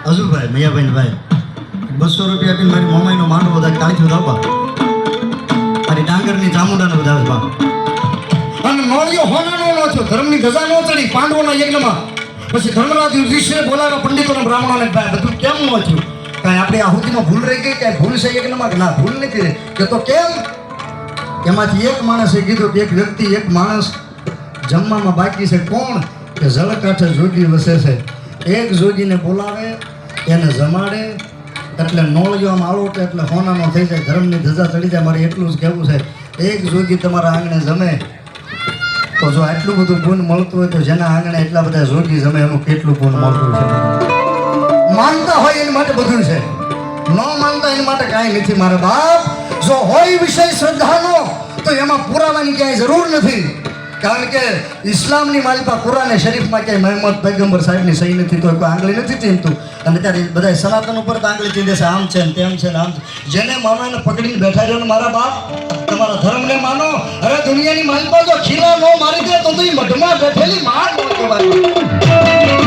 હજુભાઈ મૈયાભાઈ ભાઈ 200 રૂપિયા આપીને મારી મમ્માઈનો માંડવો બધા કાઢી દાવવા મારી ડાંગરની ચામુંડાને બધા બા અને નોળિયો હોનાનો નો છો ધર્મની ધજા નો ચડી પાંડવોના યજ્ઞમાં પછી ધર્મરાજ યુધિષ્ઠિરે બોલાવ્યા પંડિતોને બ્રાહ્મણોને બધું કેમ નો થયું કાંઈ આપણે આહુતિમાં ભૂલ રહી ગઈ કાંઈ ભૂલ છે યજ્ઞમાં કે ના ભૂલ નથી કે તો કેમ એમાંથી એક માણસે કીધું કે એક વ્યક્તિ એક માણસ જમવામાં બાકી છે કોણ કે જળકાંઠે જોગી વસે છે એક જોગીને બોલાવે એને જમાડે એટલે નોળિયો આમ આળોટે એટલે હોનાનો થઈ જાય ધર્મની ધજા ચડી જાય મારે એટલું જ કહેવું છે એક જોગી તમારા આંગણે જમે તો જો આટલું બધું પૂન મળતું હોય તો જેના આંગણે એટલા બધા જોગી જમે એનું કેટલું પૂન મળતું છે માનતા હોય એની માટે બધું છે ન માનતા એની માટે કાંઈ નથી મારા બાપ જો હોય વિષય શ્રદ્ધાનો તો એમાં પુરાવાની ક્યાંય જરૂર નથી કારણ કે ઇસ્લામની માલિકા કુરાને શરીફમાં ક્યાંય મહમ્મદ પૈગંબર સાહેબની સહી નથી તો કોઈ આંગળી નથી ચીમતું અને ત્યારે બધા સનાતન ઉપર તો આંગળી ચીંધે છે આમ છે ને તેમ છે ને આમ જેને માનો એને પકડીને બેઠા રહ્યો ને મારા બાપ તમારા ધર્મને માનો હવે દુનિયાની માલિકા જો ખીલા ન મારી દે તો એ મઢમાં બેઠેલી માર ન કહેવાય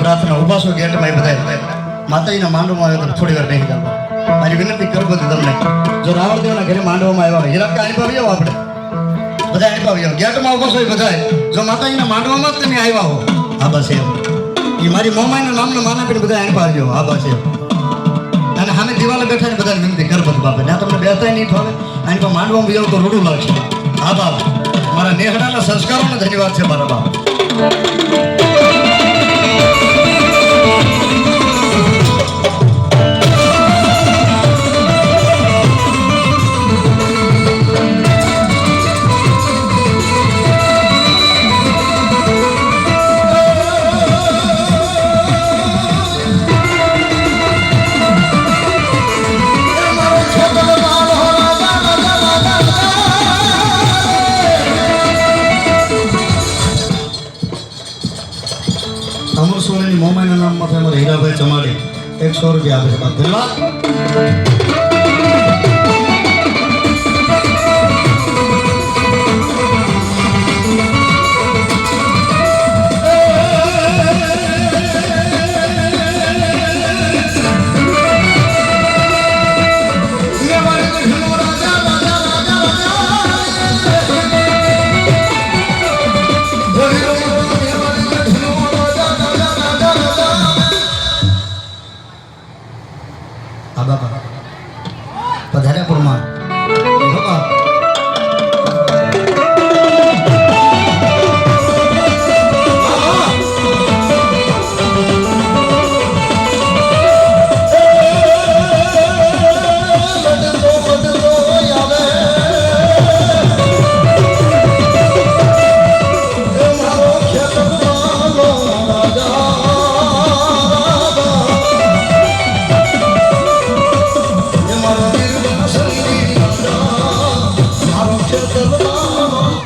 પ્રાર્થના ઉભા છો ગેટમાં બધા માતાજીના માંડવામાં આવ્યો તો થોડી વાર નહીં જાવ મારી વિનંતી કરું બધી તમને જો રાવણદેવના ઘરે માંડવામાં આવ્યા હોય હીરા કાંઈ પાવી આવો આપણે બધા અહીં પાવી આવો ગેટમાં ઉભા છો એ બધા જો માતાજીના માંડવામાં જ તમે આવ્યા હો હા બસ એમ એ મારી મમ્માઈના નામને માના પીને બધા અહીં પાવી હા બસ એમ અને સામે દિવાલે બેઠા ને બધાને વિનંતી કર બધું બાપે ત્યાં તમને બેઠા નહીં થાવે અહીં તો માંડવામાં બી આવો તો રૂડું લાગશે હા બાપ મારા નેહડાના સંસ્કારોને ધન્યવાદ છે મારા બાપ અમર સોનીની મોમાઈના નામમાં અમારે હીરાભાઈ ચમાડી 100 રૂપિયા આપે છે બાપ ધન્યવાદ